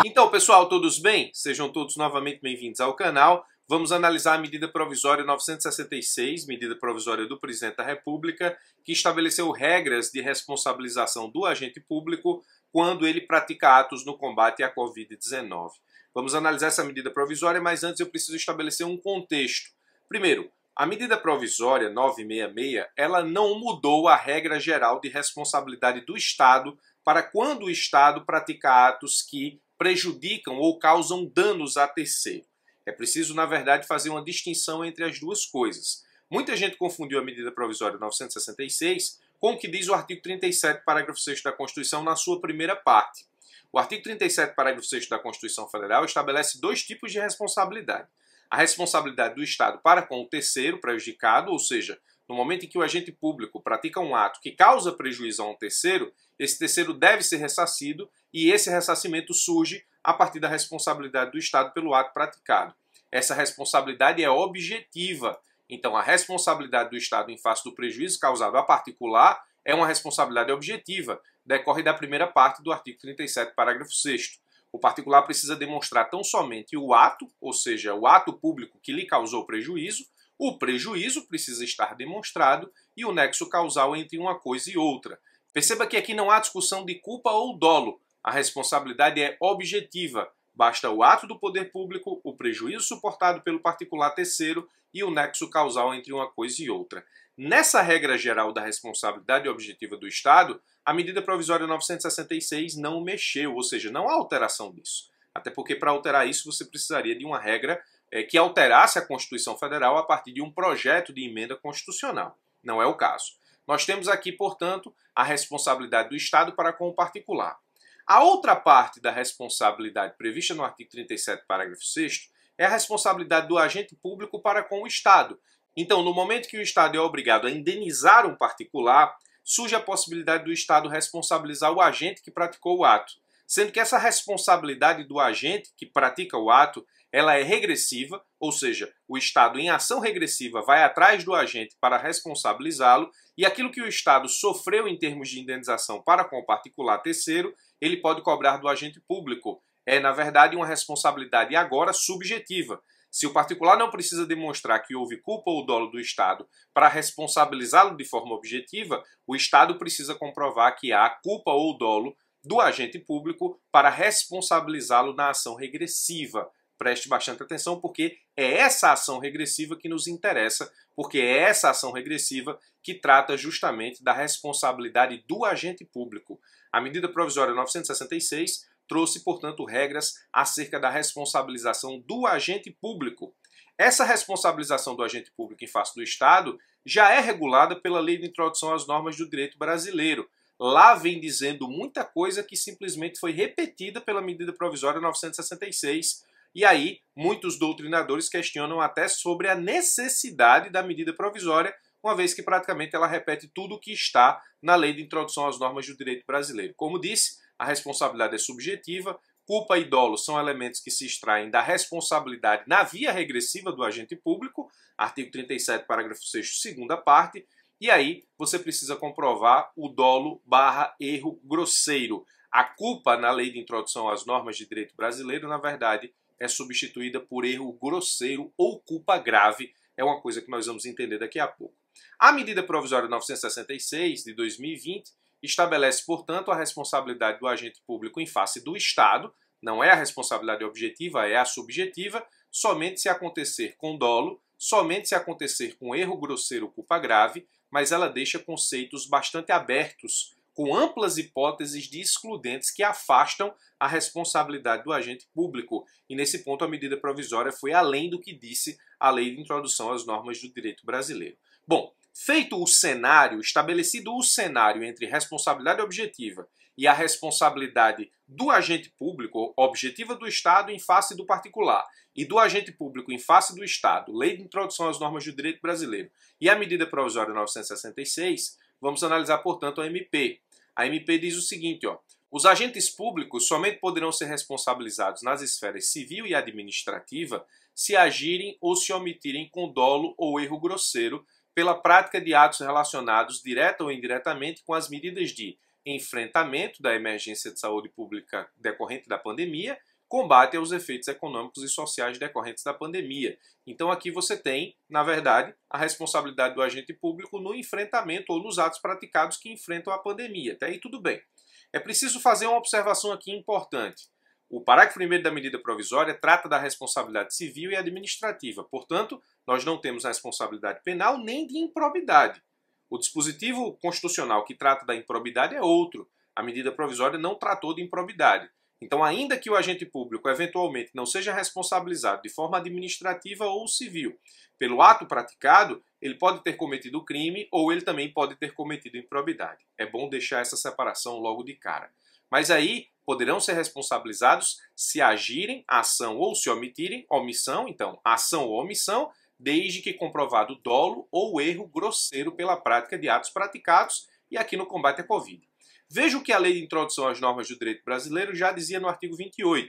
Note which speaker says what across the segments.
Speaker 1: Então, pessoal, todos bem? Sejam todos novamente bem-vindos ao canal. Vamos analisar a medida provisória 966, medida provisória do Presidente da República, que estabeleceu regras de responsabilização do agente público quando ele pratica atos no combate à Covid-19. Vamos analisar essa medida provisória, mas antes eu preciso estabelecer um contexto. Primeiro, a medida provisória 966, ela não mudou a regra geral de responsabilidade do Estado para quando o Estado pratica atos que prejudicam ou causam danos a terceiro. É preciso, na verdade, fazer uma distinção entre as duas coisas. Muita gente confundiu a medida provisória 966 com o que diz o artigo 37, parágrafo 6º da Constituição, na sua primeira parte. O artigo 37, parágrafo 6º da Constituição Federal estabelece dois tipos de responsabilidade. A responsabilidade do Estado para com o terceiro prejudicado, ou seja, no momento em que o agente público pratica um ato que causa prejuízo a um terceiro, esse terceiro deve ser ressarcido e esse ressarcimento surge a partir da responsabilidade do Estado pelo ato praticado. Essa responsabilidade é objetiva. Então, a responsabilidade do Estado em face do prejuízo causado a particular é uma responsabilidade objetiva, decorre da primeira parte do artigo 37, parágrafo 6º. O particular precisa demonstrar tão somente o ato, ou seja, o ato público que lhe causou prejuízo, o prejuízo precisa estar demonstrado e o nexo causal entre uma coisa e outra. Perceba que aqui não há discussão de culpa ou dolo. A responsabilidade é objetiva. Basta o ato do poder público, o prejuízo suportado pelo particular terceiro e o nexo causal entre uma coisa e outra. Nessa regra geral da responsabilidade objetiva do Estado, a medida provisória 966 não mexeu, ou seja, não há alteração disso. Até porque para alterar isso você precisaria de uma regra que alterasse a Constituição Federal a partir de um projeto de emenda constitucional. Não é o caso. Nós temos aqui, portanto, a responsabilidade do Estado para com o particular. A outra parte da responsabilidade prevista no artigo 37, parágrafo 6º, é a responsabilidade do agente público para com o Estado. Então, no momento que o Estado é obrigado a indenizar um particular, surge a possibilidade do Estado responsabilizar o agente que praticou o ato, sendo que essa responsabilidade do agente que pratica o ato, ela é regressiva, ou seja, o Estado em ação regressiva vai atrás do agente para responsabilizá-lo e aquilo que o Estado sofreu em termos de indenização para com o particular terceiro, ele pode cobrar do agente público. É, na verdade, uma responsabilidade agora subjetiva. Se o particular não precisa demonstrar que houve culpa ou dolo do Estado para responsabilizá-lo de forma objetiva, o Estado precisa comprovar que há culpa ou dolo do agente público para responsabilizá-lo na ação regressiva. Preste bastante atenção porque é essa ação regressiva que nos interessa, porque é essa ação regressiva que trata justamente da responsabilidade do agente público. A medida provisória 966 trouxe, portanto, regras acerca da responsabilização do agente público. Essa responsabilização do agente público em face do Estado já é regulada pela Lei de Introdução às Normas do Direito Brasileiro. Lá vem dizendo muita coisa que simplesmente foi repetida pela medida provisória 966. E aí, muitos doutrinadores questionam até sobre a necessidade da medida provisória, uma vez que praticamente ela repete tudo o que está na Lei de Introdução às Normas do Direito Brasileiro. Como disse, a responsabilidade é subjetiva, culpa e dolo são elementos que se extraem da responsabilidade na via regressiva do agente público, artigo 37, parágrafo 6º, segunda parte, e aí você precisa comprovar o dolo / erro grosseiro. A culpa na Lei de Introdução às Normas de Direito Brasileiro, na verdade, é substituída por erro grosseiro ou culpa grave. É uma coisa que nós vamos entender daqui a pouco. A medida provisória 966 de 2020 estabelece, portanto, a responsabilidade do agente público em face do Estado, não é a responsabilidade objetiva, é a subjetiva, somente se acontecer com dolo, somente se acontecer com erro grosseiro ou culpa grave, mas ela deixa conceitos bastante abertos, com amplas hipóteses de excludentes que afastam a responsabilidade do agente público. E nesse ponto a medida provisória foi além do que disse a Lei de Introdução às Normas do Direito Brasileiro. Bom, feito o cenário, estabelecido o cenário entre responsabilidade objetiva e a responsabilidade do agente público, objetiva do Estado em face do particular, e do agente público em face do Estado, Lei de Introdução às Normas do Direito Brasileiro e a medida provisória 966, vamos analisar, portanto, a MP. A MP diz o seguinte, os agentes públicos somente poderão ser responsabilizados nas esferas civil e administrativa se agirem ou se omitirem com dolo ou erro grosseiro pela prática de atos relacionados direta ou indiretamente com as medidas de enfrentamento da emergência de saúde pública decorrente da pandemia, combate aos efeitos econômicos e sociais decorrentes da pandemia. Então aqui você tem, na verdade, a responsabilidade do agente público no enfrentamento ou nos atos praticados que enfrentam a pandemia. Até aí tudo bem. É preciso fazer uma observação aqui importante. O parágrafo 1º da medida provisória trata da responsabilidade civil e administrativa. Portanto, nós não temos a responsabilidade penal nem de improbidade. O dispositivo constitucional que trata da improbidade é outro. A medida provisória não tratou de improbidade. Então, ainda que o agente público eventualmente não seja responsabilizado de forma administrativa ou civil pelo ato praticado, ele pode ter cometido o crime ou ele também pode ter cometido improbidade. É bom deixar essa separação logo de cara. Mas aí poderão ser responsabilizados se agirem a ação ou se omitirem, omissão, então, ação ou omissão, desde que comprovado dolo ou erro grosseiro pela prática de atos praticados e aqui no combate à Covid. Veja o que a Lei de Introdução às Normas do Direito Brasileiro já dizia no artigo 28.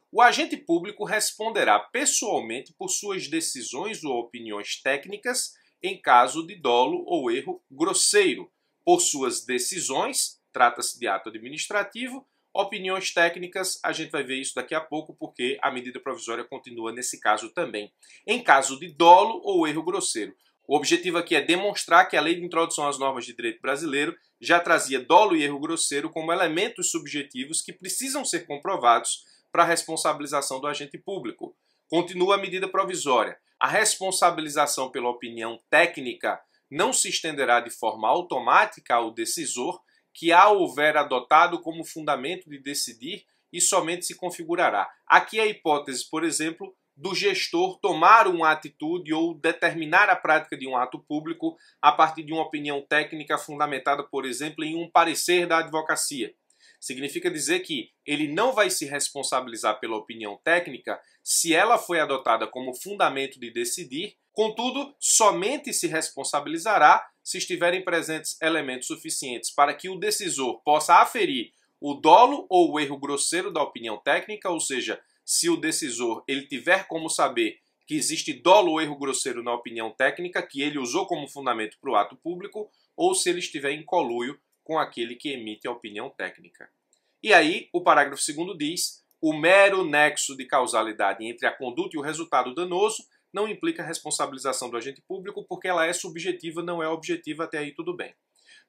Speaker 1: O agente público responderá pessoalmente por suas decisões ou opiniões técnicas em caso de dolo ou erro grosseiro. Por suas decisões, trata-se de ato administrativo, opiniões técnicas, a gente vai ver isso daqui a pouco porque a medida provisória continua nesse caso também. Em caso de dolo ou erro grosseiro. O objetivo aqui é demonstrar que a Lei de Introdução às Normas de Direito Brasileiro já trazia dolo e erro grosseiro como elementos subjetivos que precisam ser comprovados para a responsabilização do agente público. Continua a medida provisória. A responsabilização pela opinião técnica não se estenderá de forma automática ao decisor, que a houver adotado como fundamento de decidir e somente se configurará. Aqui a hipótese, por exemplo, do gestor tomar uma atitude ou determinar a prática de um ato público a partir de uma opinião técnica fundamentada, por exemplo, em um parecer da advocacia. Significa dizer que ele não vai se responsabilizar pela opinião técnica se ela foi adotada como fundamento de decidir, contudo, somente se responsabilizará se estiverem presentes elementos suficientes para que o decisor possa aferir o dolo ou o erro grosseiro da opinião técnica, ou seja, se o decisor ele tiver como saber que existe dolo ou erro grosseiro na opinião técnica que ele usou como fundamento para o ato público, ou se ele estiver em conluio com aquele que emite a opinião técnica. E aí, o parágrafo 2º diz: o mero nexo de causalidade entre a conduta e o resultado danoso não implica a responsabilização do agente público porque ela é subjetiva, não é objetiva, até aí tudo bem.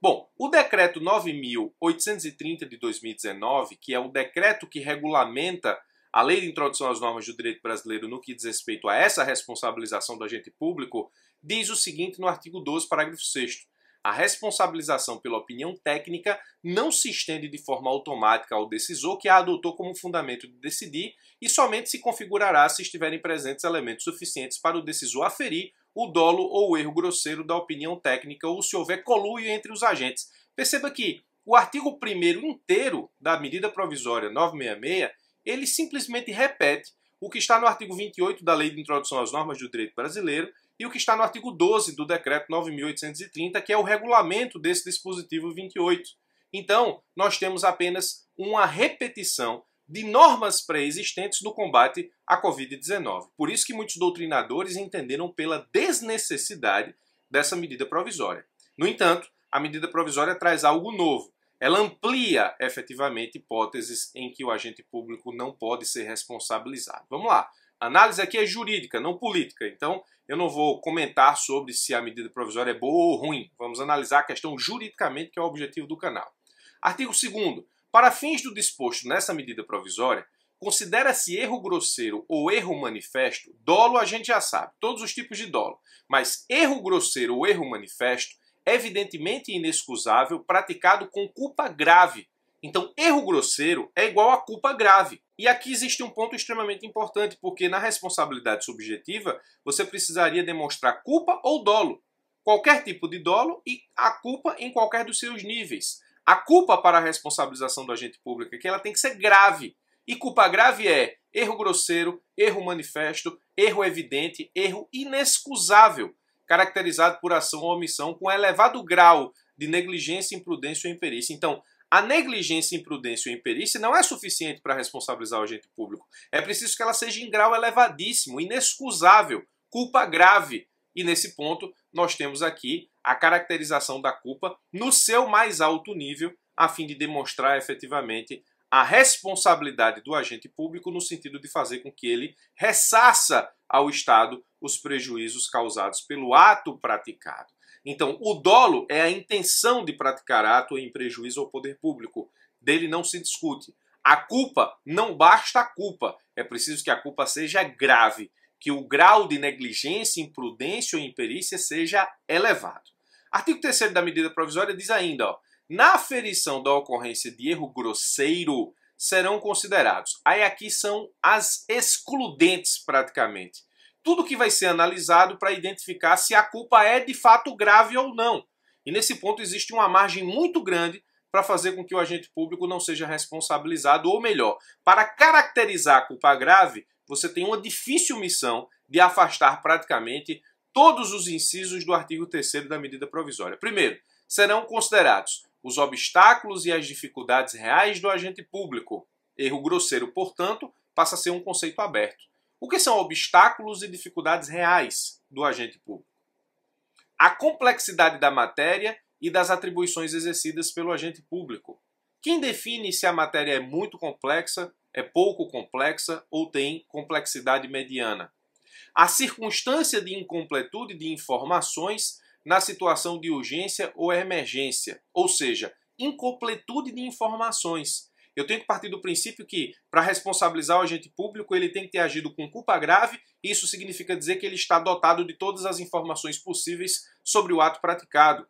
Speaker 1: Bom, o decreto 9.830 de 2019, que é o decreto que regulamenta a Lei de Introdução às Normas do Direito Brasileiro no que diz respeito a essa responsabilização do agente público, diz o seguinte no artigo 12, parágrafo 6º. A responsabilização pela opinião técnica não se estende de forma automática ao decisor que a adotou como fundamento de decidir e somente se configurará se estiverem presentes elementos suficientes para o decisor aferir o dolo ou o erro grosseiro da opinião técnica ou se houver conluio entre os agentes. Perceba que o artigo 1º inteiro da medida provisória 966 ele simplesmente repete o que está no artigo 28 da Lei de Introdução às Normas do Direito Brasileiro e o que está no artigo 12 do Decreto 9.830, que é o regulamento desse dispositivo 28. Então, nós temos apenas uma repetição de normas pré-existentes no combate à Covid-19. Por isso que muitos doutrinadores entenderam pela desnecessidade dessa medida provisória. No entanto, a medida provisória traz algo novo. Ela amplia efetivamente hipóteses em que o agente público não pode ser responsabilizado. Vamos lá. A análise aqui é jurídica, não política. Então, eu não vou comentar sobre se a medida provisória é boa ou ruim. Vamos analisar a questão juridicamente, que é o objetivo do canal. Artigo 2º. Para fins do disposto nessa medida provisória, considera-se erro grosseiro ou erro manifesto, dolo a gente já sabe, todos os tipos de dolo. Mas erro grosseiro ou erro manifesto evidentemente inexcusável, praticado com culpa grave. Então, erro grosseiro é igual a culpa grave. E aqui existe um ponto extremamente importante, porque na responsabilidade subjetiva, você precisaria demonstrar culpa ou dolo. Qualquer tipo de dolo e a culpa em qualquer dos seus níveis. A culpa para a responsabilização do agente público é que ela tem que ser grave. E culpa grave é erro grosseiro, erro manifesto, erro evidente, erro inexcusável, caracterizado por ação ou omissão com elevado grau de negligência, imprudência ou imperícia. Então, a negligência, imprudência ou imperícia não é suficiente para responsabilizar o agente público. É preciso que ela seja em grau elevadíssimo, inexcusável, culpa grave. E nesse ponto, nós temos aqui a caracterização da culpa no seu mais alto nível, a fim de demonstrar efetivamente a responsabilidade do agente público no sentido de fazer com que ele ressarça ao Estado os prejuízos causados pelo ato praticado. Então, o dolo é a intenção de praticar ato em prejuízo ao poder público. Dele não se discute. A culpa, não basta a culpa. É preciso que a culpa seja grave, que o grau de negligência, imprudência ou imperícia seja elevado. Artigo 3º da medida provisória diz ainda, ó, na aferição da ocorrência de erro grosseiro serão considerados. Aí aqui são as excludentes praticamente. Tudo que vai ser analisado para identificar se a culpa é de fato grave ou não. E nesse ponto existe uma margem muito grande para fazer com que o agente público não seja responsabilizado, ou melhor, para caracterizar a culpa grave, você tem uma difícil missão de afastar praticamente todos os incisos do artigo 3º da medida provisória. Primeiro, serão considerados os obstáculos e as dificuldades reais do agente público. Erro grosseiro, portanto, passa a ser um conceito aberto. O que são obstáculos e dificuldades reais do agente público? A complexidade da matéria e das atribuições exercidas pelo agente público. Quem define se a matéria é muito complexa, é pouco complexa ou tem complexidade mediana? A circunstância de incompletude de informações na situação de urgência ou emergência, ou seja, incompletude de informações. Eu tenho que partir do princípio que, para responsabilizar o agente público, ele tem que ter agido com culpa grave, e isso significa dizer que ele está dotado de todas as informações possíveis sobre o ato praticado.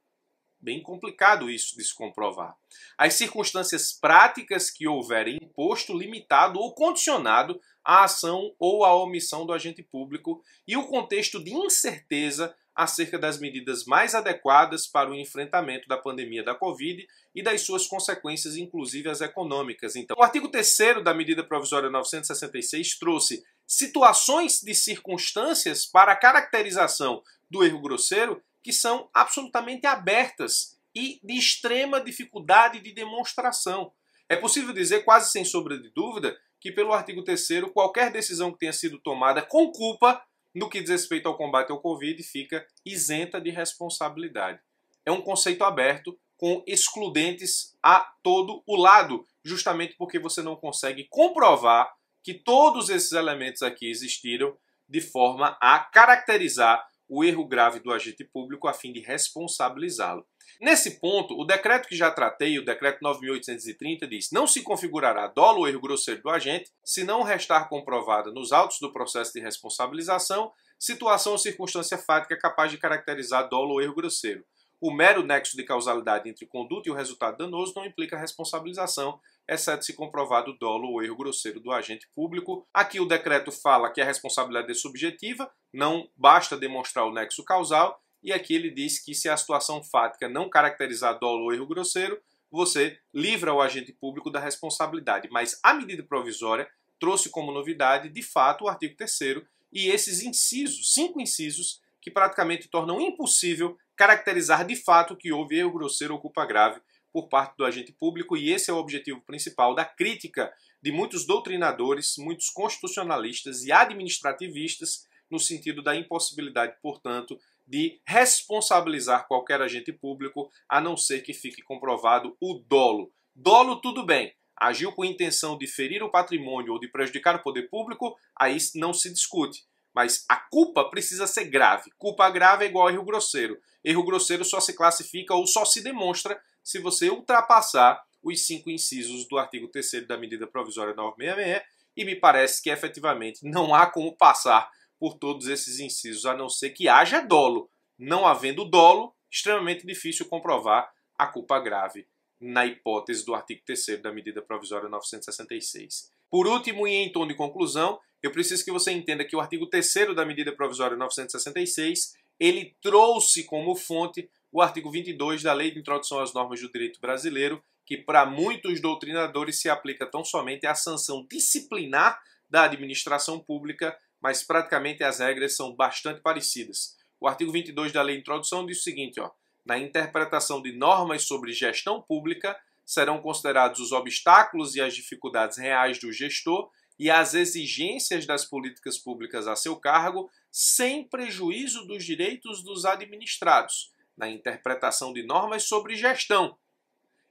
Speaker 1: Bem complicado isso de se comprovar. As circunstâncias práticas que houverem imposto, limitado ou condicionado a ação ou a omissão do agente público e o contexto de incerteza acerca das medidas mais adequadas para o enfrentamento da pandemia da Covid e das suas consequências, inclusive as econômicas. Então, o artigo 3º da medida provisória 966 trouxe situações de circunstâncias para a caracterização do erro grosseiro que são absolutamente abertas e de extrema dificuldade de demonstração. É possível dizer, quase sem sombra de dúvida, que pelo artigo 3º, qualquer decisão que tenha sido tomada com culpa no que diz respeito ao combate ao Covid fica isenta de responsabilidade. É um conceito aberto com excludentes a todo o lado, justamente porque você não consegue comprovar que todos esses elementos aqui existiram de forma a caracterizar o erro grave do agente público a fim de responsabilizá-lo. Nesse ponto, o decreto que já tratei, o decreto 9.830, diz: não se configurará dolo ou erro grosseiro do agente se não restar comprovada nos autos do processo de responsabilização situação ou circunstância fática capaz de caracterizar dolo ou erro grosseiro. O mero nexo de causalidade entre conduta e o resultado danoso não implica responsabilização, exceto se comprovado o dolo ou erro grosseiro do agente público. Aqui o decreto fala que a responsabilidade é subjetiva, não basta demonstrar o nexo causal, e aqui ele diz que se a situação fática não caracterizar dolo ou erro grosseiro, você livra o agente público da responsabilidade. Mas a medida provisória trouxe como novidade, de fato, o artigo 3º e esses incisos, 5 incisos, que praticamente tornam impossível caracterizar de fato que houve erro grosseiro ou culpa grave por parte do agente público, e esse é o objetivo principal da crítica de muitos doutrinadores, muitos constitucionalistas e administrativistas, no sentido da impossibilidade, portanto, de responsabilizar qualquer agente público, a não ser que fique comprovado o dolo. Dolo, tudo bem. Agiu com intenção de ferir o patrimônio ou de prejudicar o poder público, aí não se discute. Mas a culpa precisa ser grave. Culpa grave é igual a erro grosseiro. Erro grosseiro só se classifica ou só se demonstra se você ultrapassar os 5 incisos do artigo 3º da medida provisória 966, e me parece que efetivamente não há como passar por todos esses incisos, a não ser que haja dolo. Não havendo dolo, extremamente difícil comprovar a culpa grave, na hipótese do artigo 3º da medida provisória 966. Por último, e em tom de conclusão, eu preciso que você entenda que o artigo 3º da medida provisória 966, ele trouxe como fonte o artigo 22 da Lei de Introdução às Normas do Direito Brasileiro, que para muitos doutrinadores se aplica tão somente à sanção disciplinar da administração pública, mas praticamente as regras são bastante parecidas. O artigo 22 da Lei de Introdução diz o seguinte, ó: na interpretação de normas sobre gestão pública, serão considerados os obstáculos e as dificuldades reais do gestor e as exigências das políticas públicas a seu cargo, sem prejuízo dos direitos dos administrados, na interpretação de normas sobre gestão.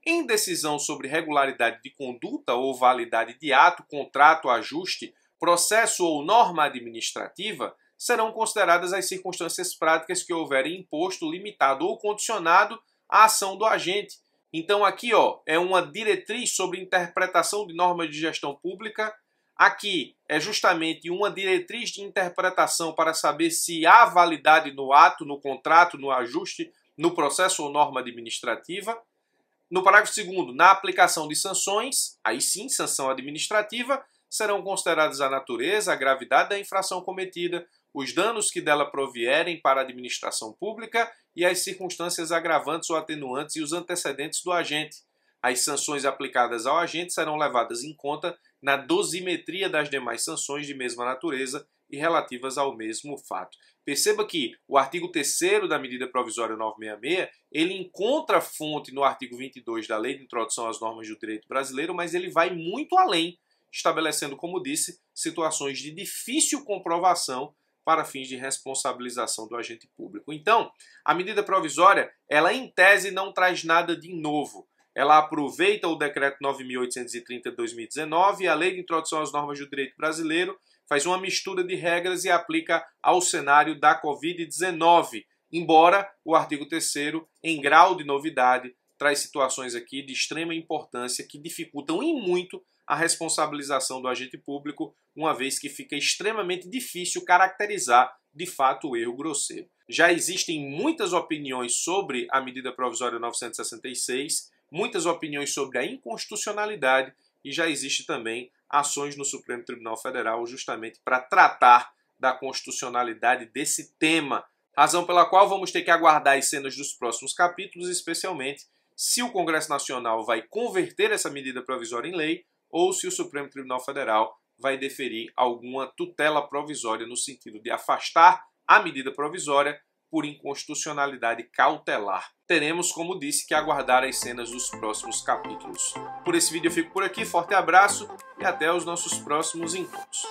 Speaker 1: Em decisão sobre regularidade de conduta ou validade de ato, contrato, ajuste, processo ou norma administrativa, serão consideradas as circunstâncias práticas que houverem imposto, limitado ou condicionado a ação do agente. Então aqui é uma diretriz sobre interpretação de normas de gestão pública. Aqui é justamente uma diretriz de interpretação para saber se há validade no ato, no contrato, no ajuste, no processo ou norma administrativa. No parágrafo 2º, na aplicação de sanções, aí sim, sanção administrativa, serão consideradas a natureza, a gravidade da infração cometida, os danos que dela provierem para a administração pública e as circunstâncias agravantes ou atenuantes e os antecedentes do agente. As sanções aplicadas ao agente serão levadas em conta na dosimetria das demais sanções de mesma natureza e relativas ao mesmo fato. Perceba que o artigo 3º da medida provisória 966, ele encontra fonte no artigo 22 da Lei de Introdução às Normas do Direito Brasileiro, mas ele vai muito além, estabelecendo, como disse, situações de difícil comprovação para fins de responsabilização do agente público. Então, a medida provisória, ela em tese não traz nada de novo. Ela aproveita o Decreto 9.830 de 2019 e a Lei de Introdução às Normas do Direito Brasileiro, faz uma mistura de regras e aplica ao cenário da Covid-19, embora o artigo 3º, em grau de novidade, traz situações aqui de extrema importância que dificultam em muito a responsabilização do agente público, uma vez que fica extremamente difícil caracterizar de fato o erro grosseiro. Já existem muitas opiniões sobre a medida provisória 966, muitas opiniões sobre a inconstitucionalidade e já existe também ações no Supremo Tribunal Federal justamente para tratar da constitucionalidade desse tema, razão pela qual vamos ter que aguardar as cenas dos próximos capítulos, especialmente se o Congresso Nacional vai converter essa medida provisória em lei ou se o Supremo Tribunal Federal vai deferir alguma tutela provisória no sentido de afastar a medida provisória por inconstitucionalidade cautelar. Teremos, como disse, que aguardar as cenas dos próximos capítulos. Por esse vídeo eu fico por aqui, forte abraço e até os nossos próximos encontros.